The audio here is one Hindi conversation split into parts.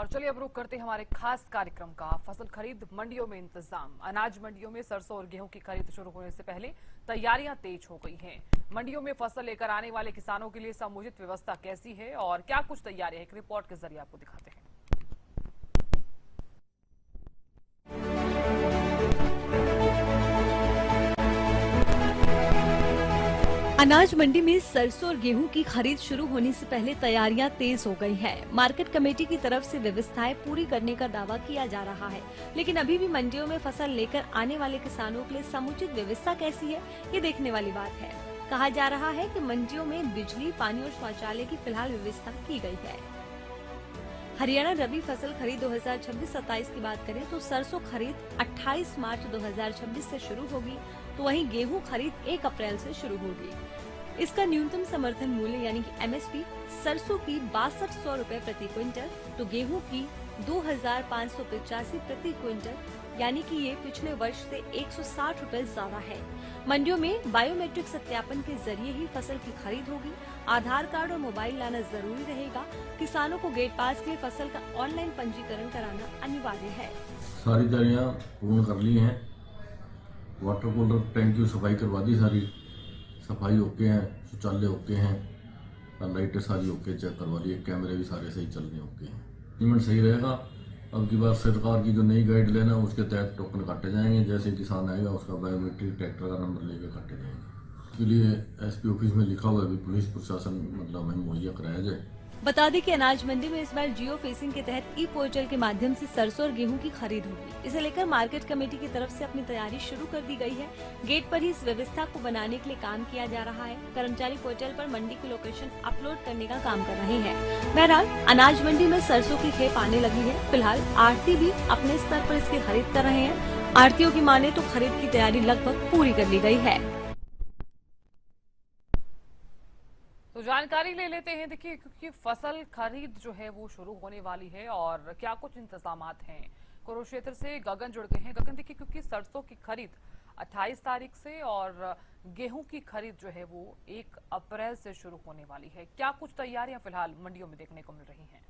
चलिए अब रुक करते हैं हमारे खास कार्यक्रम का। फसल खरीद मंडियों में इंतजाम। अनाज मंडियों में सरसों और गेहूं की खरीद शुरू होने से पहले तैयारियां तेज हो गई हैं। मंडियों में फसल लेकर आने वाले किसानों के लिए समुचित व्यवस्था कैसी है और क्या कुछ तैयारियां, एक रिपोर्ट के जरिए आपको दिखाते हैं। अनाज मंडी में सरसों और गेहूं की खरीद शुरू होने से पहले तैयारियां तेज हो गई हैं। मार्केट कमेटी की तरफ से व्यवस्थाएं पूरी करने का दावा किया जा रहा है, लेकिन अभी भी मंडियों में फसल लेकर आने वाले किसानों के लिए समुचित व्यवस्था कैसी है, ये देखने वाली बात है। कहा जा रहा है कि मंडियों में बिजली, पानी और शौचालय की फिलहाल व्यवस्था की गई है। हरियाणा रबी फसल खरीद 2026-27 की बात करें तो सरसों खरीद 28 मार्च 2026 से शुरू होगी, तो वहीं गेहूं खरीद 1 अप्रैल से शुरू होगी। इसका न्यूनतम समर्थन मूल्य यानी कि एमएसपी सरसों की 6200 रूपए प्रति क्विंटल, तो गेहूं की 2585 प्रति क्विंटल, यानी कि ये पिछले वर्ष से 160 रूपए ज्यादा है। मंडियों में बायोमेट्रिक सत्यापन के जरिए ही फसल की खरीद होगी। आधार कार्ड और मोबाइल लाना जरूरी रहेगा। किसानों को गेट पास के लिए फसल का ऑनलाइन पंजीकरण कराना अनिवार्य है। सारी तैयारियां पूर्ण कर ली हैं। वाटर कूलर टैंक की सफाई करवा दी, सारी सफाई ओके हैं, शौचालय ओके हैं, लाइटें सारी ओके चेक करवा दी, कैमरे भी सारे सही चल रहे ओके हैं। पेमेंट सही रहेगा। अब की बार सरकार की जो नई गाइडलाइन है उसके तहत टोकन काटे जाएंगे। जैसे किसान आएगा उसका बायोमेट्रिक ट्रैक्टर का नंबर लेकर काटे जाएंगे। इसके लिए एसपी ऑफिस में लिखा हुआ है, पुलिस प्रशासन मतलब हमें मुहैया कराया जाए। बता दें कि अनाज मंडी में इस बार जियो फेसिंग के तहत ई पोर्टल के माध्यम से सरसों और गेहूं की खरीद होगी। इसे लेकर मार्केट कमेटी की तरफ से अपनी तैयारी शुरू कर दी गई है। गेट पर ही इस व्यवस्था को बनाने के लिए काम किया जा रहा है। कर्मचारी पोर्टल पर मंडी की लोकेशन अपलोड करने का काम कर रहे हैं। बहरहाल अनाज मंडी में सरसों की खेप आने लगी है। फिलहाल आढ़ती भी अपने स्तर पर इसकी खरीद कर रहे हैं। आढ़तियों की माने तो खरीद की तैयारी लगभग पूरी कर ली गई है। तो जानकारी ले लेते हैं। देखिए, क्योंकि फसल खरीद जो है वो शुरू होने वाली है और क्या कुछ इंतजामात हैं। कुरुक्षेत्र से गगन जुड़ गए हैं। गगन, देखिए क्योंकि सरसों की खरीद 28 तारीख से और गेहूं की खरीद जो है वो 1 अप्रैल से शुरू होने वाली है, क्या कुछ तैयारियां फिलहाल मंडियों में देखने को मिल रही हैं?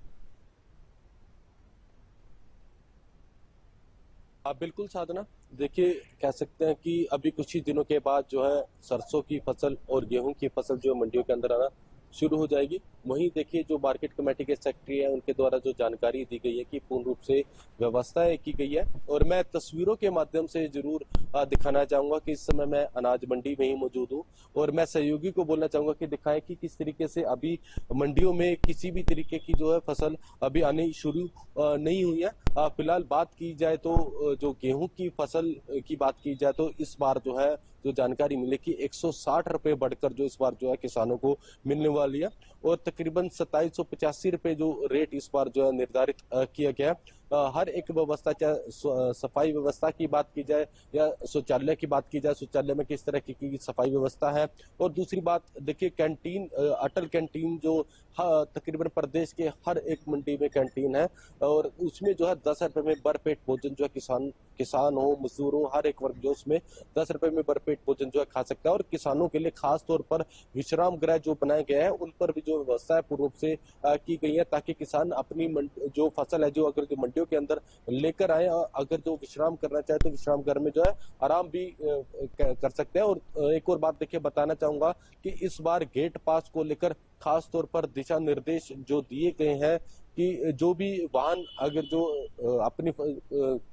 बिल्कुल साधना, देखिए कह सकते हैं कि अभी कुछ ही दिनों के बाद जो है सरसों की फसल और गेहूं की फसल जो मंडियों के अंदर आना शुरू हो जाएगी। वहीं देखिए जो मार्केट कमेटी के सेक्रेटरी है उनके द्वारा जो जानकारी दी गई है कि पूर्ण रूप से व्यवस्थाएं की गई है। और मैं तस्वीरों के माध्यम से जरूर दिखाना चाहूंगा कि इस समय मैं अनाज मंडी में ही मौजूद हूं और मैं सहयोगी को बोलना चाहूंगा कि दिखाएं कि किस तरीके से अभी मंडियों में किसी भी तरीके की जो है फसल अभी आनी शुरू नहीं हुई है। फिलहाल बात की जाए तो जो गेहूं की फसल की बात की जाए तो इस बार जो है जो जानकारी मिली कि 160 रुपए बढ़कर जो इस बार जो है किसानों को मिलने वाली है और तकरीबन 2785 रुपए जो रेट इस बार जो है निर्धारित किया गया है। हर एक व्यवस्था, चाहे सफाई व्यवस्था की बात की जाए या शौचालय की बात की जाए, शौचालय में किस तरह की सफाई व्यवस्था है। और दूसरी बात देखिए कैंटीन, अटल कैंटीन जो तकरीबन प्रदेश के हर एक मंडी में कैंटीन है और उसमें जो है 10 रुपए में भरपेट भोजन जो है किसान हो, मजदूर हो, हर एक वर्ग जो उसमें 10 रुपए में भरपेट भोजन जो है खा सकता है। और किसानों के लिए खास तौर पर विश्राम गृह जो बनाए गए हैं उन पर भी जो व्यवस्था है पूर्ण रूप से की गई है, ताकि किसान अपनी जो फसल है जो अगर जो मंडियों के अंदर लेकर आए, अगर जो विश्राम करना चाहे तो विश्राम घर में जो है आराम भी कर सकते हैं। और एक और बात देखिए बताना चाहूंगा कि इस बार गेट पास को लेकर खास तौर पर दिशा निर्देश जो दिए गए हैं कि जो भी वाहन अगर जो अपनी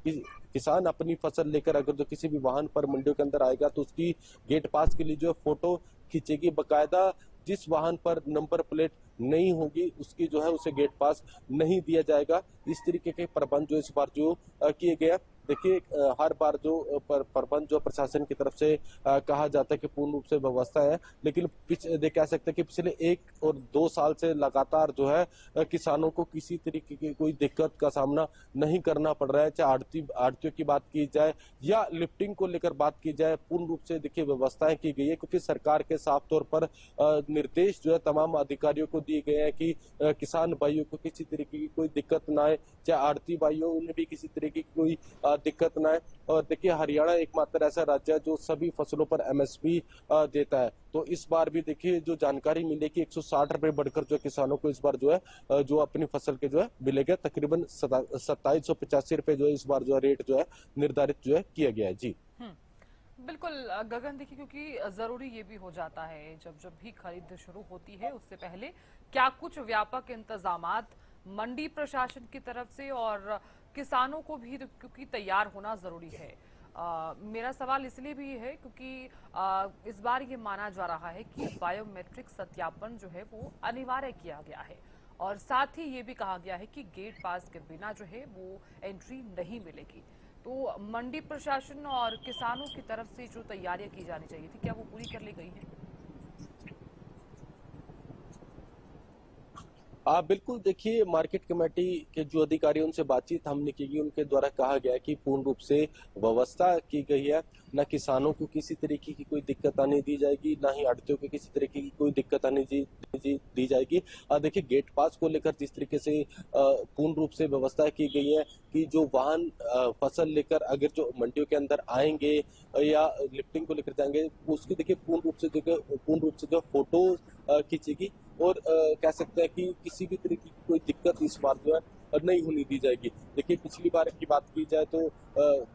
किसान अपनी फसल लेकर अगर जो किसी भी वाहन पर मंडियों के अंदर आएगा तो उसकी गेट पास के लिए जो फोटो खींचेगी। बकायदा जिस वाहन पर नंबर प्लेट नहीं होगी उसकी जो है उसे गेट पास नहीं दिया जाएगा। इस तरीके के प्रबंध जो इस बार जो किए गए। देखिए हर बार जो प्रबंध जो प्रशासन की तरफ से कहा जाता है कि पूर्ण रूप से व्यवस्था है, लेकिन कह सकते हैं कि पिछले 1 और 2 साल से लगातार जो है किसानों को किसी तरीके की कोई दिक्कत का सामना नहीं करना पड़ रहा है। चाहे आड़तियों की बात की जाए या लिफ्टिंग को लेकर बात की जाए, पूर्ण रूप से देखिए व्यवस्थाएं की गई है, क्योंकि सरकार के साफ तौर पर निर्देश जो है तमाम अधिकारियों को दिए गए हैं कि किसान भाइयों को किसी तरीके की कोई दिक्कत ना आए, चाहे आड़ती भाइयों उन्हें भी किसी तरीके की कोई दिक्कत ना आए। और देखिए हरियाणा एकमात्र ऐसा राज्य है जो सभी फसलों पर एमएसपी देता है। तो इस बार भी देखिए जो जानकारी मिली कि 160 रुपए बढ़कर जो किसानों को इस बार जो है जो अपनी फसल के जो है मिलेगा, तकरीबन 2785 रुपए जो है इस बार जो है रेट जो है निर्धारित जो है किया गया है। जी बिल्कुल गगन, देखिए क्योंकि जरूरी ये भी हो जाता है जब जब भी खरीद शुरू होती है उससे पहले क्या कुछ व्यापक इंतजामात मंडी प्रशासन की तरफ से और किसानों को भी क्योंकि तैयार होना जरूरी है। मेरा सवाल इसलिए भी है क्योंकि इस बार ये माना जा रहा है कि बायोमेट्रिक सत्यापन जो है वो अनिवार्य किया गया है और साथ ही ये भी कहा गया है कि गेट पास के बिना जो है वो एंट्री नहीं मिलेगी। तो मंडी प्रशासन और किसानों की तरफ से जो तैयारियां की जानी चाहिए थी, क्या वो पूरी कर ली गई हैं? बिल्कुल देखिए मार्केट कमेटी के जो अधिकारी उनसे बातचीत हमने की, उनके द्वारा कहा गया कि पूर्ण रूप से व्यवस्था की गई है, न किसानों को किसी तरीके की कोई दिक्कत आने दी जाएगी, ना ही आड़तियों को किसी तरीके की कोई दिक्कत आने दी जाएगी। देखिए गेट पास को लेकर जिस तरीके से पूर्ण रूप से व्यवस्था की गई है कि जो वाहन फसल लेकर अगर जो मंडियों के अंदर आएंगे या लिफ्टिंग को लेकर जाएंगे, उसकी देखिए पूर्ण रूप से जो फोटो खींचेगी और कह सकते हैं कि किसी भी तरीके की कोई दिक्कत इस बार जो है नहीं होने दी जाएगी। देखिए पिछली बार की बात की जाए तो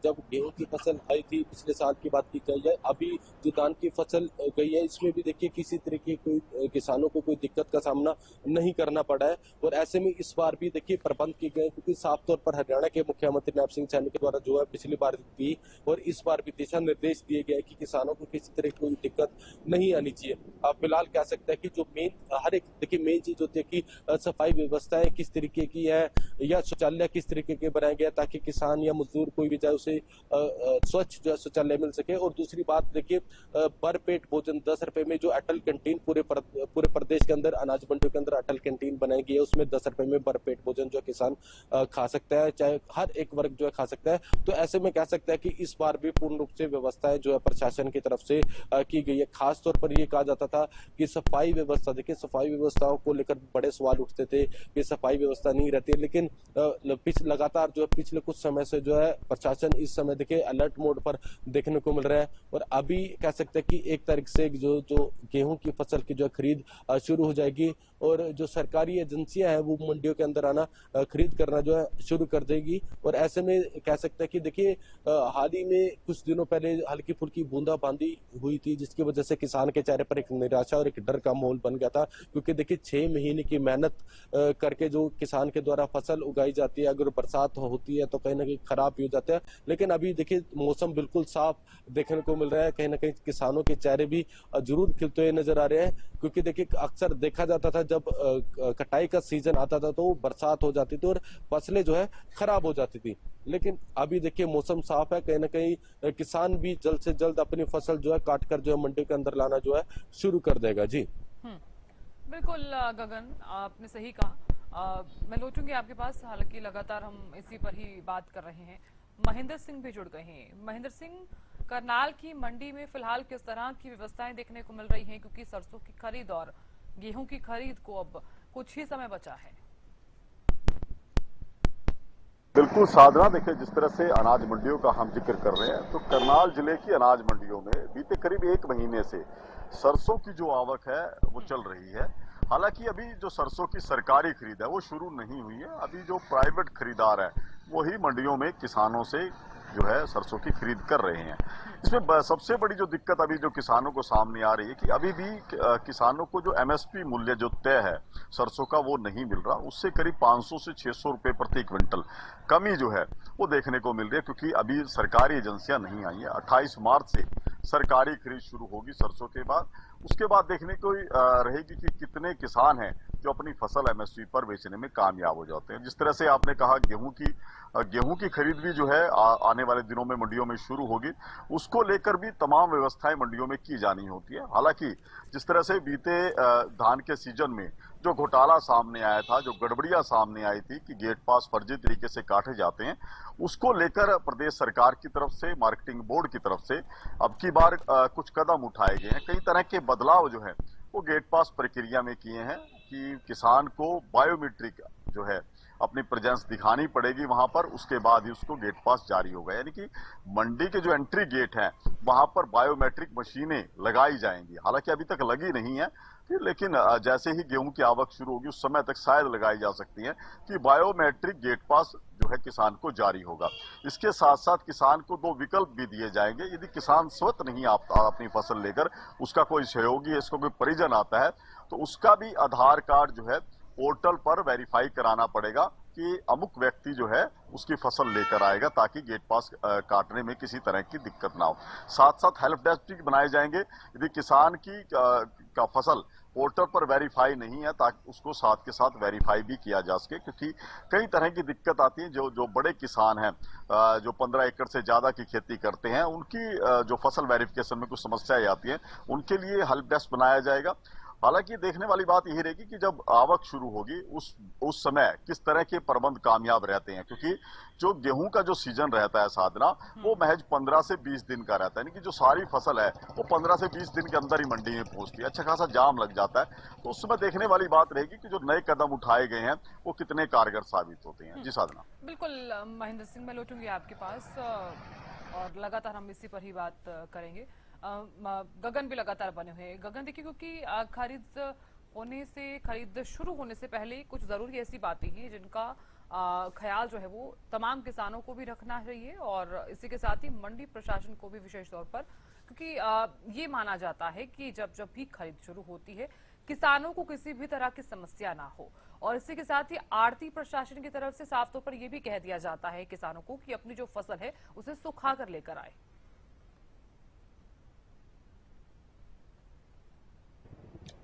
जब गेहूं की फसल आई थी पिछले साल की बात की जाए, अभी जो धान की फसल गई है इसमें भी देखिए किसी तरीके की कोई किसानों को कोई दिक्कत का सामना नहीं करना पड़ा है। और ऐसे में इस बार भी देखिए प्रबंध किए गए क्योंकि साफ तौर पर हरियाणा के मुख्यमंत्री नायब सिंह सैनी के द्वारा जो है पिछली बार भी और इस बार भी दिशा निर्देश दिए गए कि किसानों को किसी तरह की कोई दिक्कत नहीं आनी चाहिए। आप फिलहाल कह सकते हैं कि जो हर एक देखिए मेन चीज होती है कि सफाई व्यवस्थाएं किस तरीके की है या शौचालय किस तरीके के बनाए गए ताकि किसान या मजदूर कोई भी चाहे उसे स्वच्छ जो है शौचालय मिल सके। और दूसरी बात देखिए भरपेट भोजन 10 रुपए में जो अटल कैंटीन पूरे प्रदेश के अंदर अनाज मंडियों के अंदर अटल कैंटीन बनाई गई है, उसमें 10 रुपए में भरपेट भोजन जो किसान खा सकता है, चाहे हर एक वर्ग जो है खा सकता है। तो ऐसे में कह सकता है कि इस बार भी पूर्ण रूप से व्यवस्थाएं जो है प्रशासन की तरफ से की गई है। खास तौर पर यह कहा जाता था कि सफाई व्यवस्था, देखिए सफाई व्यवस्थाओं को लेकर बड़े सवाल उठते थे कि सफाई व्यवस्था नहीं रहती है, लेकिन लगातार जो है पिछले कुछ समय से जो है प्रशासन इस समय देखिए अलर्ट मोड पर देखने को मिल रहा है। और अभी कह सकते हैं कि 1 तारीख से जो गेहूं की फसल की जो खरीद शुरू हो जाएगी और जो सरकारी एजेंसियां हैं वो मंडियों के अंदर आना खरीद करना जो है शुरू कर देगी। और ऐसे में कह सकते हैं कि देखिए हाल ही में कुछ दिनों पहले हल्की फुल्की बूंदाबांदी हुई थी जिसकी वजह से किसान के चेहरे पर एक निराशा और एक डर का माहौल बन गया था, क्योंकि देखिए 6 महीने की मेहनत करके जो किसान के द्वारा फसल उगाई जाती है, अगर बरसात होती है तो कहीं ना कहीं खराब भी हो जाता है। लेकिन अभी देखिए मौसम बिल्कुल साफ देखने को मिल रहा है, कहीं ना कहीं किसानों के चेहरे भी जरूर खिलते हुए नजर आ रहे हैं, क्योंकि देखिए अक्सर देखा जाता था जब कटाई का सीजन आता था तो बरसात हो जाती थी और फसलें जो है खराब हो जाती थी। लेकिन अभी देखिए मौसम साफ है, कहीं ना कहीं किसान भी जल्द से जल्द अपनी फसल जो है काट कर जो है मंडी के अंदर लाना जो है शुरू कर देगा। जी बिल्कुल गगन, आपने सही कहा। मैं लौटूंगी आपके पास, हालांकि लगातार हम इसी पर ही बात कर रहे हैं। महेंद्र सिंह भी जुड़ गए हैं। महेंद्र सिंह, करनाल की मंडी में फिलहाल किस तरह की व्यवस्थाएं देखने को मिल रही हैं, क्योंकि सरसों की खरीद और गेहूं की खरीद को अब कुछ ही समय बचा है। बिल्कुल साधना, देखिए जिस तरह से अनाज मंडियों का हम जिक्र कर रहे हैं तो करनाल जिले की अनाज मंडियों में बीते करीब 1 महीने से सरसों की जो आवक है वो चल रही है। हालांकि अभी जो सरसों की सरकारी खरीद है वो शुरू नहीं हुई है, अभी जो प्राइवेट खरीदार है वही मंडियों में किसानों से जो है सरसों की खरीद कर रहे हैं। इसमें सबसे बड़ी जो दिक्कत अभी जो किसानों को सामने आ रही है कि अभी भी किसानों को जो एमएसपी मूल्य जो तय है सरसों का वो नहीं मिल रहा, उससे करीब 500 से 600 रुपए प्रति क्विंटल कमी जो है वो देखने को मिल रही है, क्योंकि अभी सरकारी एजेंसियां नहीं आई है। 28 मार्च से सरकारी खरीद शुरू होगी सरसों के बाद, उसके बाद देखने को रहेगी कि कितने किसान हैं जो अपनी फसल एमएसपी पर बेचने में कामयाब हो जाते हैं। जिस तरह से आपने कहा गेहूं की खरीद भी जो है आने वाले दिनों में मंडियों में शुरू होगी, उसको लेकर भी तमाम व्यवस्थाएं मंडियों में की जानी होती है। हालांकि जिस तरह से बीते धान के सीजन में जो घोटाला सामने आया था, जो गड़बड़ियां सामने आई थी कि गेट पास फर्जी तरीके से काटे जाते हैं, उसको लेकर प्रदेश सरकार की तरफ से, मार्केटिंग बोर्ड की तरफ से अब की बार कुछ कदम उठाए गए हैं। कई तरह के बदलाव जो है वो गेट पास प्रक्रिया में किए हैं कि किसान को बायोमेट्रिक जो है अपनी प्रेजेंस दिखानी पड़ेगी वहां पर, उसके बाद ही उसको गेट पास जारी होगा। यानी कि मंडी के जो एंट्री गेट हैं वहां पर बायोमेट्रिक मशीनें लगाई जाएंगी। हालांकि अभी तक लगी नहीं है, लेकिन जैसे ही गेहूं की आवक शुरू होगी उस समय तक शायद लगाई जा सकती है कि बायोमेट्रिक गेट पास जो है किसान को जारी होगा। इसके साथ साथ किसान को 2 विकल्प भी दिए जाएंगे। यदि किसान स्वतः नहीं आता अपनी फसल लेकर, उसका कोई सहयोगी, इसको कोई परिजन आता है, तो उसका भी आधार कार्ड जो है पोर्टल पर वेरीफाई कराना पड़ेगा कि अमुक व्यक्ति जो है उसकी फसल लेकर आएगा, ताकि गेट पास काटने में किसी तरह की दिक्कत ना हो। साथ साथ हेल्प डेस्क भी बनाए जाएंगे। यदि किसान की का फसल पोर्टल पर वेरीफाई नहीं है, ताकि उसको साथ के साथ वेरीफाई भी किया जा सके, क्योंकि कई तरह की दिक्कत आती है। जो बड़े किसान हैं, जो 15 एकड़ से ज्यादा की खेती करते हैं, उनकी जो फसल वेरिफिकेशन में कुछ समस्याएं आती हैं, उनके लिए हेल्प डेस्क बनाया जाएगा। हालांकि देखने वाली बात यही रहेगी कि जब आवक शुरू होगी उस समय किस तरह के प्रबंध कामयाब रहते हैं, क्योंकि जो गेहूं का जो सीजन रहता है साधना, वो महज 15 से 20 दिन का रहता है। यानी कि जो सारी फसल है वो 15 से 20 दिन के अंदर ही मंडी में पहुंचती है। अच्छा खासा जाम लग जाता है, तो उस समय देखने वाली बात रहेगी कि जो नए कदम उठाए गए हैं वो कितने कारगर साबित होते हैं। जी साधना। बिल्कुल महेंद्र सिंह, मैं लौटूंगी आपके पास और लगातार हम इसी पर ही बात करेंगे। गगन भी लगातार बने हुए हैं। गगन देखिए, क्योंकि खरीद शुरू होने से पहले कुछ जरूरी ऐसी बातें हैं जिनका ख्याल जो है वो तमाम किसानों को भी रखना चाहिए और इसी के साथ ही मंडी प्रशासन को भी विशेष तौर पर, क्योंकि ये माना जाता है कि जब जब भी खरीद शुरू होती है किसानों को किसी भी तरह की समस्या ना हो, और इसी के साथ ही आड़ती प्रशासन की तरफ से साफ तौर पर यह भी कह दिया जाता है किसानों को कि अपनी जो फसल है उसे सुखा कर लेकर आए।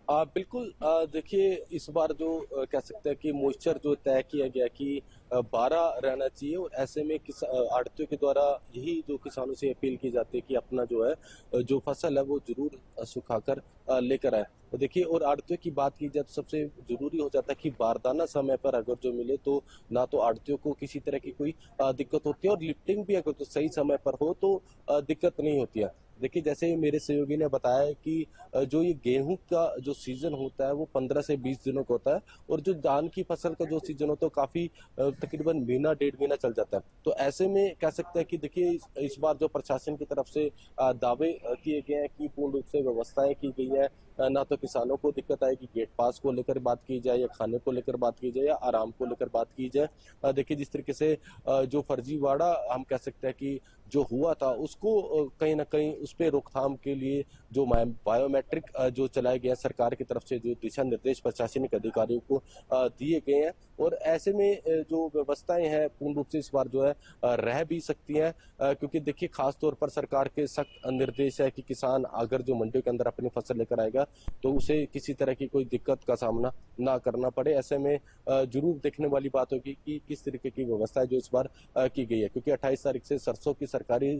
बिल्कुल। देखिए, इस बार जो कह सकते हैं कि मॉइस्चर जो तय किया गया कि 12 रहना चाहिए, और ऐसे में आड़तियों के द्वारा यही जो किसानों से अपील की जाती है कि अपना जो है जो फसल है वो जरूर सुखाकर लेकर आए। तो देखिए, और आड़तियों की बात की जाए तो सबसे जरूरी हो जाता है कि बारदाना समय पर अगर जो मिले तो ना तो आड़तियों को किसी तरह की कोई दिक्कत होती है, और लिफ्टिंग भी अगर तो सही समय पर हो तो दिक्कत नहीं होती है। देखिए, जैसे मेरे सहयोगी ने बताया कि जो ये गेहूं का जो सीजन होता है वो 15 से 20 दिनों का होता है, और जो धान की फसल का जो सीजन होता है वो काफी तकरीबन महीना 1.5 महीना चल जाता है। तो ऐसे में कह सकते हैं कि देखिए, इस बार जो प्रशासन की तरफ से दावे किए गए हैं कि पूर्ण रूप से व्यवस्थाएं की गई है, ना तो किसानों को दिक्कत आएगी। गेट पास को लेकर बात की जाए या खाने को लेकर बात की जाए या आराम को लेकर बात की जाए, देखिए जिस तरीके से जो फर्जीवाड़ा हम कह सकते हैं कि जो हुआ था उसको कहीं ना कहीं उस पर रोकथाम के लिए जो बायोमेट्रिक जो चलाए गए सरकार की तरफ से जो दिशा निर्देश प्रशासनिक अधिकारियों को दिए गए हैं, और ऐसे में जो व्यवस्थाएं हैं पूर्ण रूप से इस बार जो है रह भी सकती हैं, क्योंकि देखिए खास तौर पर सरकार के सख्त निर्देश है कि किसान अगर जो मंडियों के अंदर अपनी फसल लेकर आएगा तो उसे किसी तरह की कोई दिक्कत का सामना ना करना पड़े। ऐसे में जरूर देखने वाली बात होगी कि किस तरीके की व्यवस्था जो इस बार की गई है, क्योंकि 28 तारीख से सरसों की सरकारी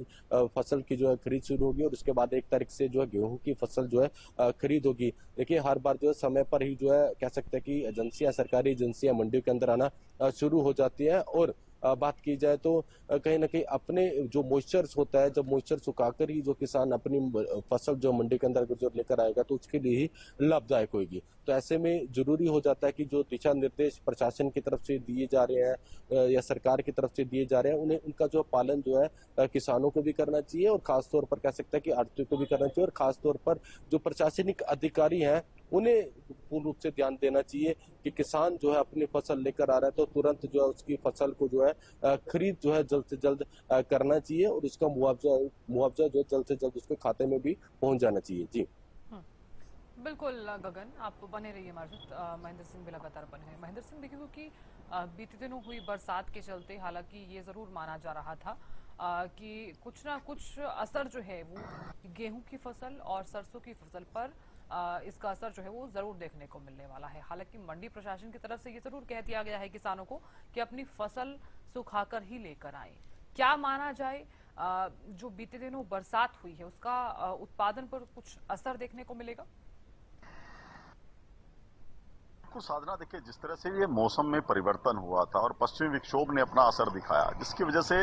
फसल की जो है खरीद शुरू होगी, और उसके बाद 1 तारीख से जो है गेहूं की फसल जो है खरीद होगी। देखिए, हर बार जो है समय पर ही जो है कह सकते हैं कि एजेंसियां, सरकारी एजेंसियां मंडियों के अंदर आना शुरू हो जाती है, और बात की जाए तो कहीं ना कहीं अपने जो मॉइस्चर होता है, जब मॉइस्चर सुखाकर ही जो किसान अपनी फसल जो मंडी के अंदर जो लेकर आएगा तो उसके लिए ही लाभदायक होगी। तो ऐसे में जरूरी हो जाता है कि जो दिशा निर्देश प्रशासन की तरफ से दिए जा रहे हैं या सरकार की तरफ से दिए जा रहे हैं, उन्हें उनका जो पालन जो है किसानों को भी करना चाहिए, और खासतौर पर कह सकते हैं कि आड़तियों को भी करना चाहिए, और खासतौर पर जो प्रशासनिक अधिकारी हैं उन्हें पूर्ण रूप से ध्यान देना चाहिए कि किसान जो है अपनी फसल लेकर आ रहा है तो तुरंत जो है उसकी फसल को जो है खरीद जो है जल्द से जल्द करना चाहिए, और उसका मुआवजा जो है जल्द से जल्द उसके खाते में भी पहुंच जाना चाहिए। जी बिल्कुल गगन, आप बने रहिए हमारे साथ। महेंद्र सिंह भी लगातार बने हैं। महेंद्र सिंह, देखिए क्योंकि बीते दिनों हुई बरसात के चलते हालांकि ये जरूर माना जा रहा था कि कुछ ना कुछ असर जो है वो गेहूं की फसल और सरसों की फसल पर इसका असर जो है वो जरूर देखने को मिलने वाला है। हालांकि मंडी प्रशासन की तरफ से ये जरूर कह दिया गया है किसानों को कि अपनी फसल सुखाकर ही लेकर आए। क्या माना जाए, जो बीते दिनों बरसात हुई है उसका उत्पादन पर कुछ असर देखने को मिलेगा? बिल्कुल साधना, देखिए जिस तरह से ये मौसम में परिवर्तन हुआ था और पश्चिमी विक्षोभ ने अपना असर दिखाया, जिसकी वजह से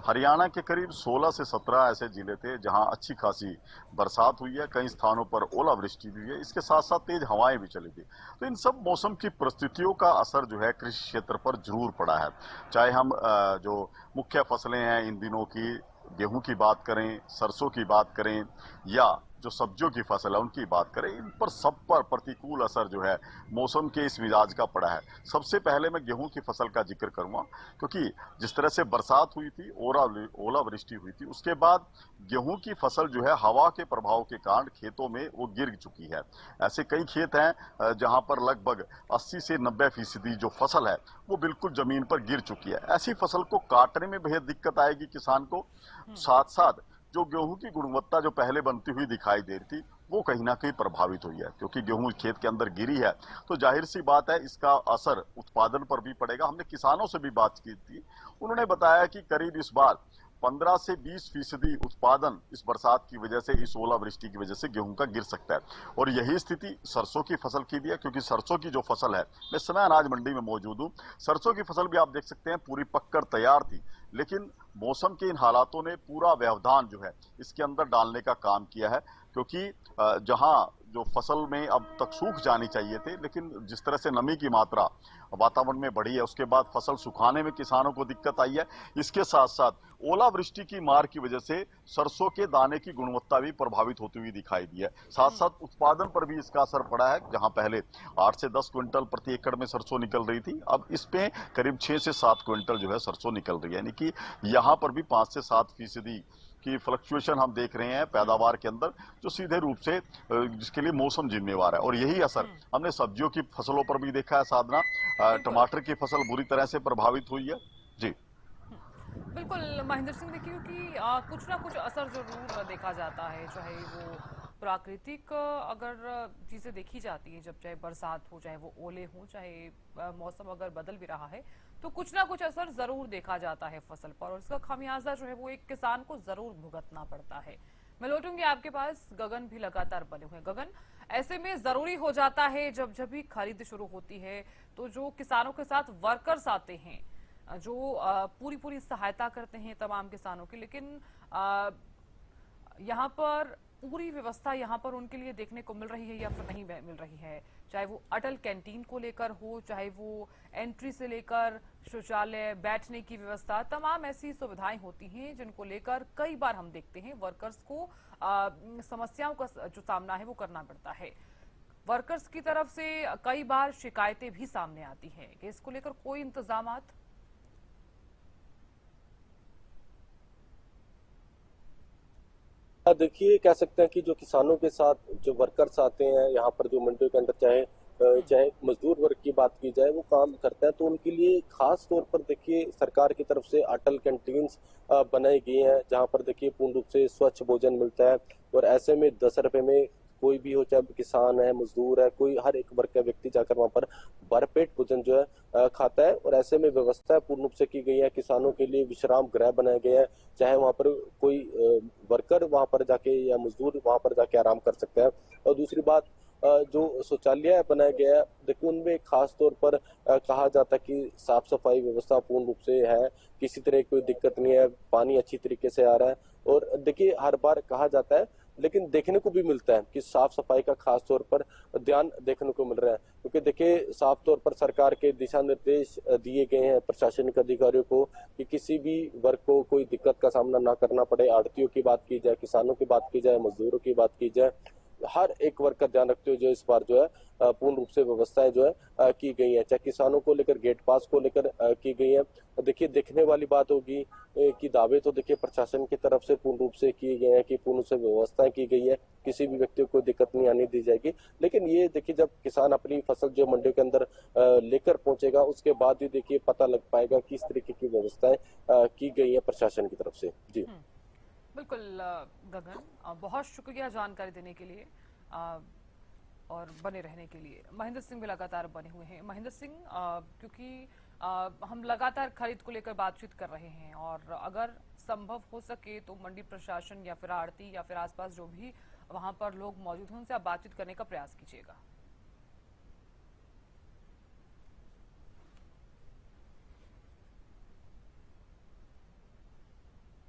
हरियाणा के करीब 16 से 17 ऐसे जिले थे जहां अच्छी खासी बरसात हुई है, कई स्थानों पर ओलावृष्टि भी हुई है, इसके साथ साथ तेज हवाएं भी चली थी। तो इन सब मौसम की परिस्थितियों का असर जो है कृषि क्षेत्र पर जरूर पड़ा है। चाहे हम जो मुख्य फसलें हैं इन दिनों की, गेहूं की बात करें, सरसों की बात करें, या जो सब्जियों की फसल है उनकी बात करें, इन पर सब पर प्रतिकूल असर जो है मौसम के इस मिजाज का पड़ा है। सबसे पहले मैं गेहूं की फसल का जिक्र करूंगा, क्योंकि जिस तरह से बरसात हुई थी, ओलावृष्टि हुई थी, उसके बाद गेहूं की फसल जो है हवा के प्रभाव के कारण खेतों में वो गिर चुकी है। ऐसे कई खेत हैं जहां पर लगभग 80 से 90% जो फसल है वो बिल्कुल जमीन पर गिर चुकी है। ऐसी फसल को काटने में बेहद दिक्कत आएगी किसान को। साथ साथ जो गेहूं की गुणवत्ता जो पहले बनती हुई दिखाई दे रही थी वो कहीं ना कहीं प्रभावित हुई है, क्योंकि गेहूं खेत के अंदर गिरी है तो जाहिर सी बात है इसका असर उत्पादन पर भी पड़ेगा। हमने किसानों से भी बात की थी, उन्होंने बताया कि करीब इस बार 15 से 20% उत्पादन इस बरसात की वजह से, इस ओलावृष्टि की वजह से गेहूं का गिर सकता है। और यही स्थिति सरसों की फसल की भी है, क्योंकि सरसों की जो फसल है, मैं इस समय अनाज मंडी में मौजूद हूं, सरसों की फसल भी आप देख सकते हैं पूरी पककर तैयार थी, लेकिन मौसम के इन हालातों ने पूरा व्यवधान जो है इसके अंदर डालने का काम किया है। क्योंकि जहां जो फसल में अब तक सूख जानी चाहिए थे, लेकिन जिस तरह से नमी की मात्रा वातावरण में बढ़ी है, उसके बाद फसल सुखाने में किसानों को दिक्कत आई है। इसके साथ साथ ओलावृष्टि की मार की वजह से सरसों के दाने की गुणवत्ता भी प्रभावित होती हुई दिखाई दी है। साथ साथ उत्पादन पर भी इसका असर पड़ा है। जहां पहले 8 से 10 क्विंटल प्रति एकड़ में सरसों निकल रही थी, अब इस पे करीब 6 से 7 क्विंटल जो है सरसों निकल रही है, यानी कि यहाँ पर भी 5 से 7% की फ्लक्चुएशन हम देख रहे हैं पैदावार के अंदर, जो सीधे रूप से जिसके लिए मौसम जिम्मेवार है। और यही असर हमने सब्जियों की फसलों पर भी देखा है साधना। बिल्कुल। टमाटर की फसल बुरी तरह से प्रभावित हुई है जी। बिल्कुल महेंद्र सिंह, देखिए क्योंकि कुछ ना कुछ असर जरूर देखा जाता है, चाहे वो प्राकृतिक अगर चीजें देखी जाती हैं, जब चाहे बरसात हो, चाहे वो ओले हो, चाहे मौसम अगर बदल भी रहा है, तो कुछ ना कुछ असर जरूर देखा जाता है फसल पर, और इसका खामियाजा जो है वो एक किसान को जरूर भुगतना पड़ता है। मैं लौटूंगी आपके पास, गगन भी लगातार बने हुए हैं। गगन, ऐसे में जरूरी हो जाता है जब जब भी खरीद शुरू होती है तो जो किसानों के साथ वर्कर्स आते हैं, जो पूरी पूरी सहायता करते हैं तमाम किसानों की, लेकिन यहाँ पर पूरी व्यवस्था यहाँ पर उनके लिए देखने को मिल रही है या फिर नहीं मिल रही है? चाहे वो अटल कैंटीन को लेकर हो, चाहे वो एंट्री से लेकर शौचालय, बैठने की व्यवस्था, तमाम ऐसी सुविधाएं होती हैं जिनको लेकर कई बार हम देखते हैं वर्कर्स को समस्याओं का जो सामना है वो करना पड़ता है। वर्कर्स की तरफ से कई बार शिकायतें भी सामने आती हैं कि इसको लेकर कोई इंतजामात। देखिए, कह सकते हैं कि जो किसानों के साथ जो वर्कर्स आते हैं यहाँ पर, जो मंडियों के अंदर चाहे मजदूर वर्ग की बात की जाए, वो काम करते हैं, तो उनके लिए खास तौर पर देखिए सरकार की तरफ से अटल कैंटीन्स बनाई गई हैं, जहाँ पर देखिए पूर्ण रूप से स्वच्छ भोजन मिलता है। और ऐसे में 10 रुपए में कोई भी हो, चाहे किसान है, मजदूर है, कोई हर एक वर्ग का व्यक्ति जाकर वहां पर भरपेट भोजन जो है खाता है। और ऐसे में व्यवस्था पूर्ण रूप से की गई है। किसानों के लिए विश्राम गृह बनाए गए हैं, चाहे वहां पर कोई वर्कर वहां पर जाके या मजदूर वहां पर जाके आराम कर सकते हैं। और दूसरी बात, जो शौचालय बनाया गया है, देखिए उनमें खास तौर पर कहा जाता है कि साफ सफाई व्यवस्था पूर्ण रूप से है, किसी तरह की कोई दिक्कत नहीं है, पानी अच्छी तरीके से आ रहा है। और देखिए हर बार कहा जाता है, लेकिन देखने को भी मिलता है कि साफ सफाई का खास तौर पर ध्यान देखने को मिल रहा है। क्योंकि देखिए साफ तौर पर सरकार के दिशा निर्देश दिए गए हैं प्रशासनिक अधिकारियों को कि किसी भी वर्ग को कोई दिक्कत का सामना ना करना पड़े। आड़तियों की बात की जाए, किसानों की बात की जाए, मजदूरों की बात की जाए, हर एक वर्ग का ध्यान रखते हुए जो इस बार जो है पूर्ण रूप से व्यवस्थाएं जो है की गई है, चाहे किसानों को लेकर, गेट पास को लेकर की गई है। देखिए देखने वाली बात होगी कि दावे तो देखिए प्रशासन की तरफ से पूर्ण रूप से किए गए हैं कि पूर्ण रूप से व्यवस्थाएं की गई है, किसी भी व्यक्ति को कोई दिक्कत नहीं आने दी जाएगी। लेकिन ये देखिए जब किसान अपनी फसल जो मंडियों के अंदर लेकर पहुंचेगा, उसके बाद ही देखिए पता लग पाएगा किस तरीके की व्यवस्थाएं की गई है प्रशासन की तरफ से। जी बिल्कुल गगन, बहुत शुक्रिया जानकारी देने के लिए और बने रहने के लिए। महेंद्र सिंह भी लगातार बने हुए हैं। महेंद्र सिंह, क्योंकि हम लगातार खरीद को लेकर बातचीत कर रहे हैं, और अगर संभव हो सके तो मंडी प्रशासन या फिर आड़ती या फिर आसपास जो भी वहां पर लोग मौजूद हैं उनसे आप बातचीत करने का प्रयास कीजिएगा।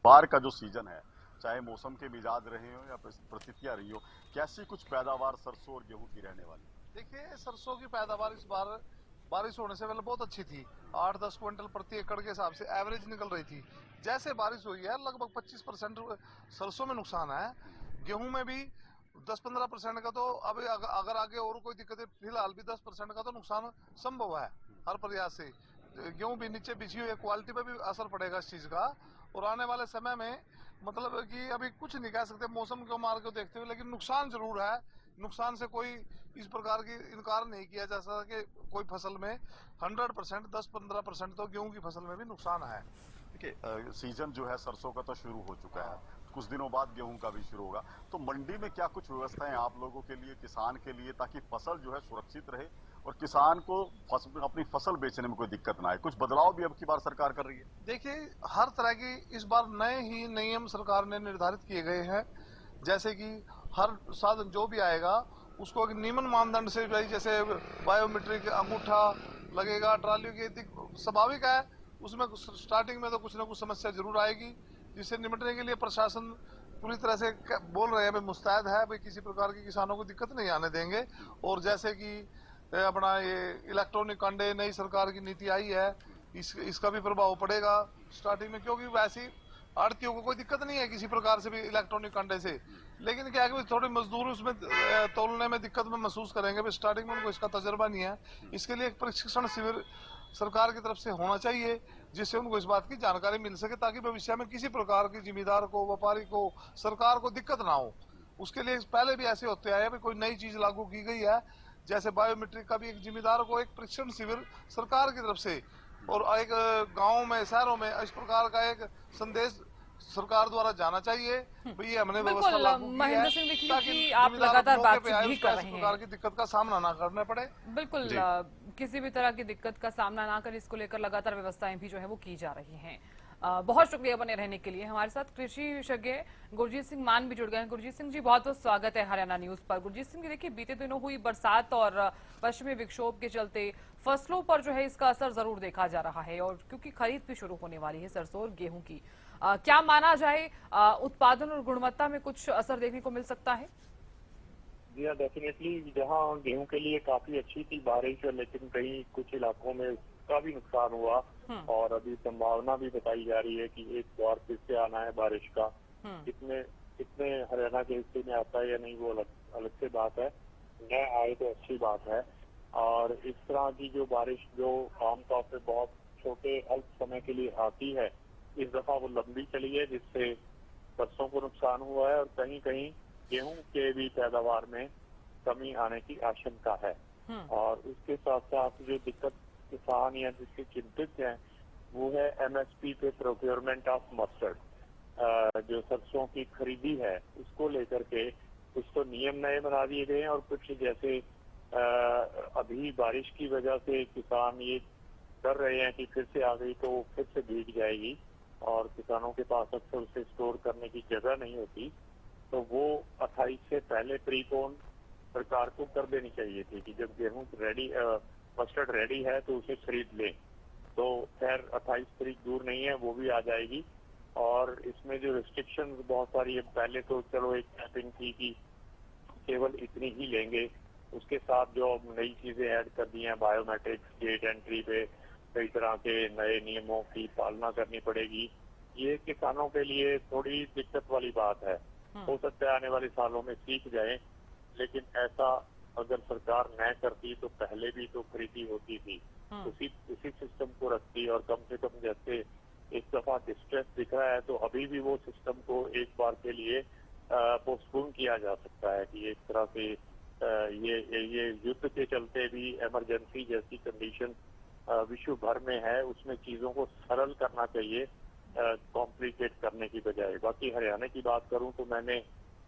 बार का जो सीजन है, चाहे मौसम के मिजाज रहे हो या परिस्थितियां रही हो, कैसी कुछ पैदावार सरसों और गेहूं की रहने वाली? देखिए, सरसों की पैदावार इस बार बारिश होने से पहले बहुत अच्छी थी। 8-10 क्विंटल प्रति एकड़ के हिसाब से एवरेज निकल रही थी। जैसे बारिश हुई है लगभग 25% सरसों में नुकसान है। गेहूं में भी 10-15% का तो अभी अगर आगे और कोई दिक्कत है, फिलहाल भी 10% का तो नुकसान संभव है हर प्रयास से। गेहूं भी नीचे बिछी हुई है, क्वालिटी पर भी असर पड़ेगा इस चीज का। और आने वाले समय में मतलब कि अभी कुछ नहीं कह सकते मौसम को मार के देखते हुए, लेकिन नुकसान जरूर है। नुकसान से कोई इस प्रकार की इनकार नहीं किया जा सकता कि कोई फसल में 100% 10-15% तो गेहूं की फसल में भी नुकसान है। देखिए, सीजन जो है सरसों का तो शुरू हो चुका है, कुछ दिनों बाद गेहूं का भी शुरू होगा, तो मंडी में क्या कुछ व्यवस्थाएं आप लोगों के लिए, किसान के लिए, ताकि फसल जो है सुरक्षित रहे और किसान को अपनी फसल बेचने में कोई दिक्कत ना आए? कुछ बदलाव भी अब की बार सरकार कर रही है? देखिए, हर तरह की इस बार नए ही नियम सरकार ने निर्धारित किए गए हैं। जैसे कि हर साधन जो भी आएगा उसको एक नियमन मानदंड से, जैसे बायोमेट्रिक अंगूठा लगेगा, ट्राली की स्वाभाविक है। उसमें स्टार्टिंग में तो कुछ ना कुछ समस्या जरूर आएगी, जिससे निपटने के लिए प्रशासन पूरी तरह से बोल रहे हैं भाई, मुस्तैद है भाई, किसी प्रकार की किसानों को दिक्कत नहीं आने देंगे। और जैसे कि अपना ये इलेक्ट्रॉनिक कांडे नई सरकार की नीति आई है, इसका भी प्रभाव पड़ेगा स्टार्टिंग में, क्योंकि वैसे आड़तियों को कोई दिक्कत नहीं है किसी प्रकार से भी इलेक्ट्रॉनिक कांडे से। लेकिन क्या है कि थोड़े मजदूर उसमें तोलने में दिक्कत में महसूस करेंगे, स्टार्टिंग में उनको इसका तजर्बा नहीं है। इसके लिए एक प्रशिक्षण शिविर सरकार की तरफ से होना चाहिए, जिससे उनको इस बात की जानकारी मिल सके, ताकि भविष्य में किसी प्रकार की जिम्मेदार को, व्यापारी को, सरकार को दिक्कत ना हो। उसके लिए पहले भी ऐसे होते आए, कोई नई चीज लागू की गई है, जैसे बायोमेट्रिक का भी एक जिम्मेदार को एक प्रशिक्षण शिविर सरकार की तरफ से और एक गांव में, शहरों में इस प्रकार का एक संदेश सरकार द्वारा जाना चाहिए। ये हमने व्यवस्था बिल्कुल लागू की है, महेंद्र सिंह देखिए ताकि कि आप जिम्मेदार लगातार मौके पे बातचीत आए, भी उसको कर इस रहे प्रकार हैं। की दिक्कत का सामना ना करना पड़े। बिल्कुल किसी भी तरह की दिक्कत का सामना ना कर, इसको लेकर लगातार व्यवस्थाएं भी जो है वो की जा रही हैं। बहुत शुक्रिया बने रहने के लिए। हमारे साथ कृषि विशेषज्ञ गुरजीत सिंह मान भी जुड़ गए हैं। गुरजीत सिंह जी, बहुत बहुत स्वागत है हरियाणा न्यूज पर। गुरजीत सिंह जी, देखिए बीते दिनों हुई बरसात और पश्चिमी विक्षोभ के चलते फसलों पर जो है इसका असर जरूर देखा जा रहा है, और क्योंकि खरीद भी शुरू होने वाली है सरसों और गेहूं की, क्या माना जाए उत्पादन और गुणवत्ता में कुछ असर देखने को मिल सकता है? जी हाँ, डेफिनेटली। जहाँ गेहूं के लिए काफी अच्छी थी बारिश, लेकिन कहीं कुछ इलाकों में उसका भी नुकसान हुआ और अभी संभावना भी बताई जा रही है कि एक बार फिर से आना है बारिश का। कितने हरियाणा के हिस्से में आता है या नहीं वो अलग से बात है, न आए तो अच्छी बात है। और इस तरह की जो बारिश जो आमतौर पर बहुत छोटे अल्प समय के लिए आती है, इस दफा वो लंबी चली है, जिससे सरसों को नुकसान हुआ है और कहीं कहीं गेहूं के भी पैदावार में कमी आने की आशंका है। और उसके साथ साथ जो दिक्कत किसान या जिससे चिंतित हैं वो है एमएसपी पे प्रोक्योरमेंट ऑफ मस्टर्ड। जो सरसों की खरीदी है उसको लेकर के कुछ तो नियम नए बना दिए गए हैं, और कुछ जैसे अभी बारिश की वजह से किसान ये कर रहे हैं कि फिर से आ गई तो फिर से भीग जाएगी, और किसानों के पास अक्सर उसे स्टोर करने की जगह नहीं होती, तो वो 28 से पहले प्रीपोन सरकार को कर देनी चाहिए थी कि जब गेहूं रेडी, मस्टर्ड रेडी है तो उसे खरीद लें। तो खैर 28 तारीख दूर नहीं है, वो भी आ जाएगी। और इसमें जो रिस्ट्रिक्शन बहुत सारी है, पहले तो चलो एक कैपिंग थी कि केवल इतनी ही लेंगे, उसके साथ जो नई चीजें ऐड कर दी हैं, बायोमेट्रिक्स, गेट एंट्री पे कई तरह के नए नियमों की पालना करनी पड़ेगी। ये किसानों के लिए थोड़ी दिक्कत वाली बात है। हो सकता है आने वाले सालों में सीख जाएं, लेकिन ऐसा अगर सरकार न करती तो पहले भी तो खरीदी होती थी, उसी सिस्टम को रखती, और कम से कम जैसे एक दफा डिस्ट्रेस दिख रहा है तो अभी भी वो सिस्टम को एक बार के लिए पोस्टपोन किया जा सकता है कि एक तरह से ये युद्ध के चलते भी इमरजेंसी जैसी कंडीशन विश्व भर में है, उसमें चीजों को सरल करना चाहिए कॉम्प्लिकेट करने की बजाय। बाकी हरियाणा की बात करूं तो मैंने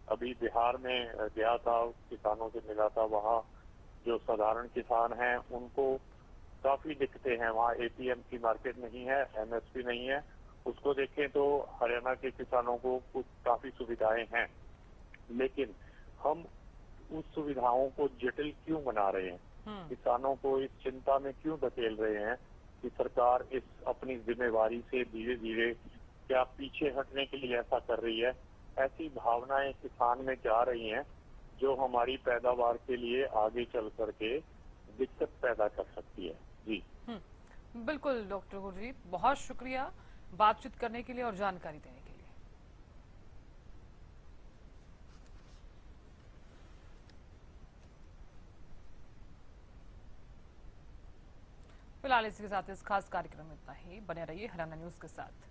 अभी बिहार में गया था, किसानों से मिला था। वहाँ जो साधारण किसान हैं उनको काफी दिक्कतें हैं, वहाँ एपीएमसी मार्केट नहीं है, एमएसपी नहीं है। उसको देखें तो हरियाणा के किसानों को कुछ काफी सुविधाएं हैं, लेकिन हम उस सुविधाओं को जटिल क्यों बना रहे हैं, किसानों को इस चिंता में क्यों धकेल रहे हैं कि सरकार इस अपनी जिम्मेवारी से धीरे धीरे क्या पीछे हटने के लिए ऐसा कर रही है। ऐसी भावनाएं किसान में जा रही हैं जो हमारी पैदावार के लिए आगे चल करके दिक्कत पैदा कर सकती है। जी बिल्कुल डॉक्टर गुरजीत, बहुत शुक्रिया बातचीत करने के लिए और जानकारी देने के लिए। फिलहाल इसी के साथ इस खास कार्यक्रम में इतना ही। बने रहिए हरियाणा न्यूज के साथ।